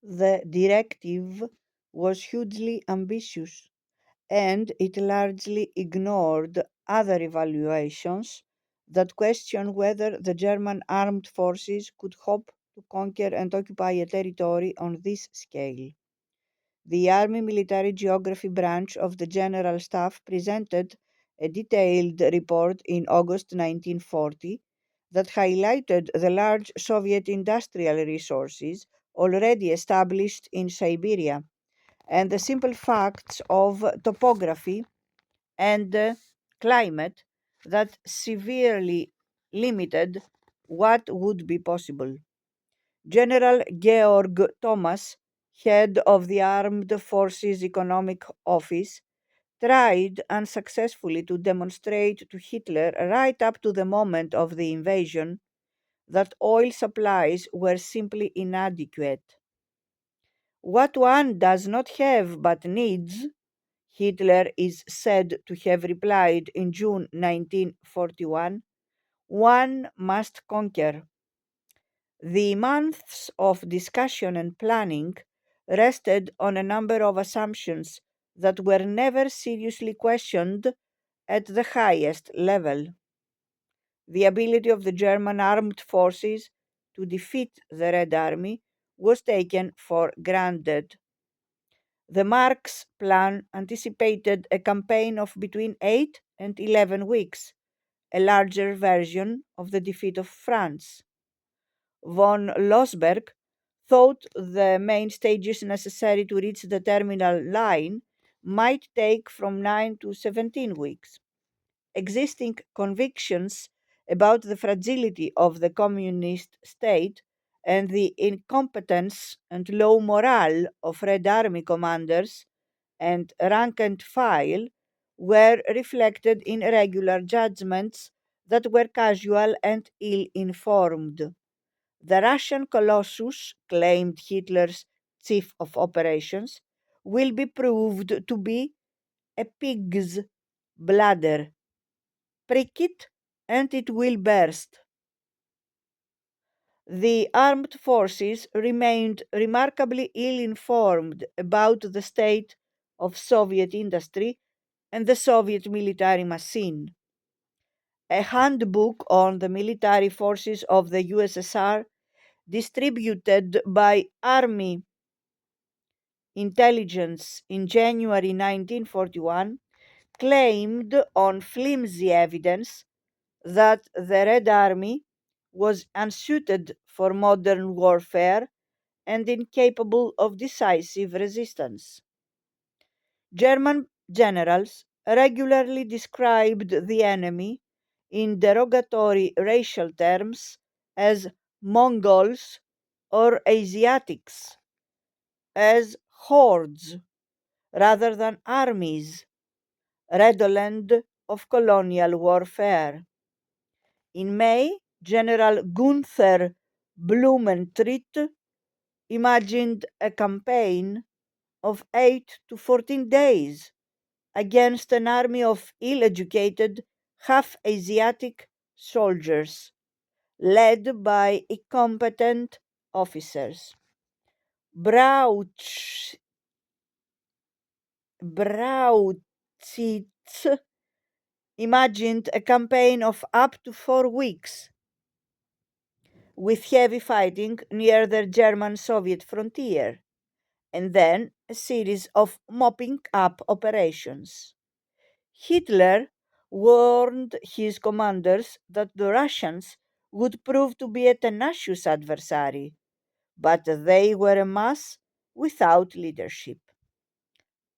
The directive was hugely ambitious, and it largely ignored other evaluations that questioned whether the German armed forces could hope to conquer and occupy a territory on this scale. The Army Military Geography branch of the General Staff presented a detailed report in August 1940 that highlighted the large Soviet industrial resources already established in Siberia and the simple facts of topography and climate that severely limited what would be possible. General Georg Thomas, head of the Armed Forces Economic Office, tried unsuccessfully to demonstrate to Hitler right up to the moment of the invasion that oil supplies were simply inadequate. What one does not have but needs, Hitler is said to have replied in June 1941, one must conquer. The months of discussion and planning rested on a number of assumptions that were never seriously questioned at the highest level. The ability of the German armed forces to defeat the Red Army was taken for granted. The Marx Plan anticipated a campaign of between 8 and 11 weeks, a larger version of the defeat of France. Von Lossberg thought the main stages necessary to reach the terminal line might take from 9 to 17 weeks. Existing convictions about the fragility of the communist state and the incompetence and low morale of Red Army commanders and rank and file were reflected in regular judgments that were casual and ill informed. The Russian colossus, claimed Hitler's chief of operations, will be proved to be a pig's bladder. Prick it, and it will burst. The armed forces remained remarkably ill informed about the state of Soviet industry and the Soviet military machine. A handbook on the military forces of the USSR, distributed by Army Intelligence in January 1941, claimed on flimsy evidence that the Red Army was unsuited for modern warfare and incapable of decisive resistance. German generals regularly described the enemy in derogatory racial terms as Mongols or Asiatics, as hordes rather than armies, redolent of colonial warfare. In May, General Gunther Blumentritt imagined a campaign of 8 to 14 days against an army of ill educated, half Asiatic soldiers, led by incompetent officers. Brauch, Brauchitsch imagined a campaign of up to 4 weeks, with heavy fighting near the German Soviet frontier, and then a series of mopping up operations. Hitler warned his commanders that the Russians would prove to be a tenacious adversary, but they were a mass without leadership.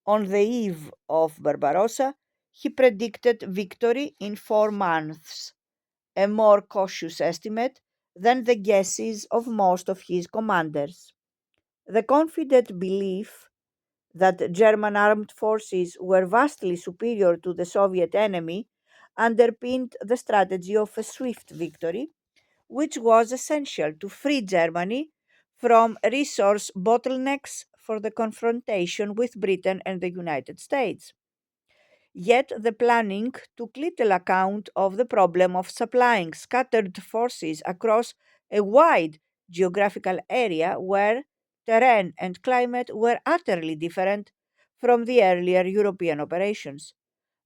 On the eve of Barbarossa, he predicted victory in 4 months, a more cautious estimate than the guesses of most of his commanders. The confident belief that German armed forces were vastly superior to the Soviet enemy underpinned the strategy of a swift victory, which was essential to free Germany from resource bottlenecks for the confrontation with Britain and the United States. Yet the planning took little account of the problem of supplying scattered forces across a wide geographical area where terrain, and climate were utterly different from the earlier European operations.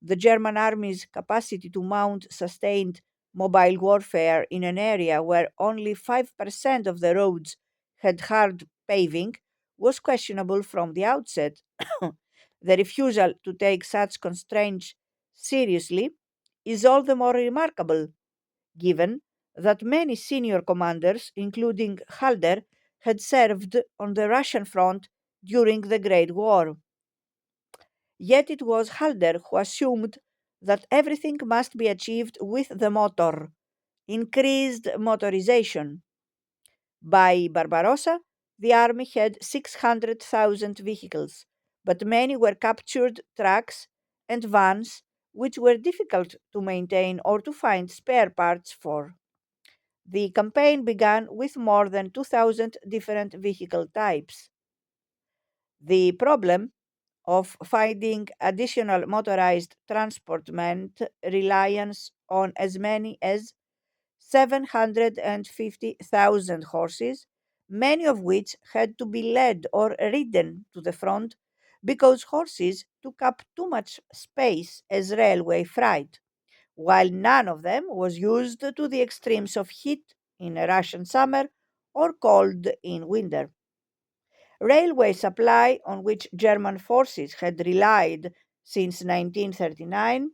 The German army's capacity to mount sustained mobile warfare in an area where only 5% of the roads had hard paving was questionable from the outset. The refusal to take such constraints seriously is all the more remarkable, given that many senior commanders, including Halder, had served on the Russian front during the Great War. Yet it was Halder who assumed that everything must be achieved with the motor, increased motorization. By Barbarossa, the army had 600,000 vehicles, but many were captured trucks and vans which were difficult to maintain or to find spare parts for. The campaign began with more than 2,000 different vehicle types. The problem of finding additional motorized transport meant reliance on as many as 750,000 horses, many of which had to be led or ridden to the front because horses took up too much space as railway freight, while none of them was used to the extremes of heat in a Russian summer or cold in winter. Railway supply, on which German forces had relied since 1939,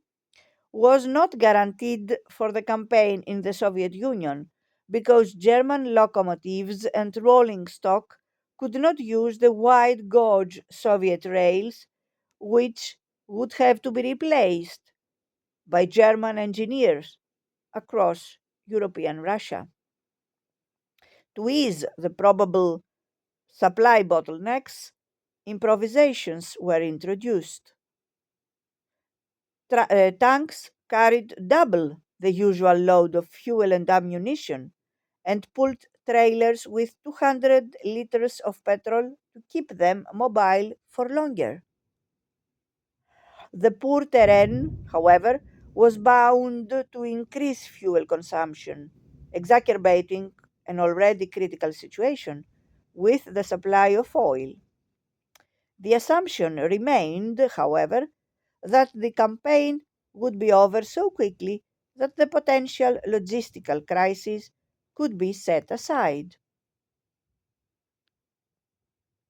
was not guaranteed for the campaign in the Soviet Union because German locomotives and rolling stock could not use the wide gauge Soviet rails, which would have to be replaced by German engineers across European Russia. To ease the probable supply bottlenecks, improvisations were introduced. Tanks carried double the usual load of fuel and ammunition and pulled trailers with 200 liters of petrol to keep them mobile for longer. The poor terrain, however, was bound to increase fuel consumption, exacerbating an already critical situation with the supply of oil. The assumption remained, however, that the campaign would be over so quickly that the potential logistical crisis could be set aside.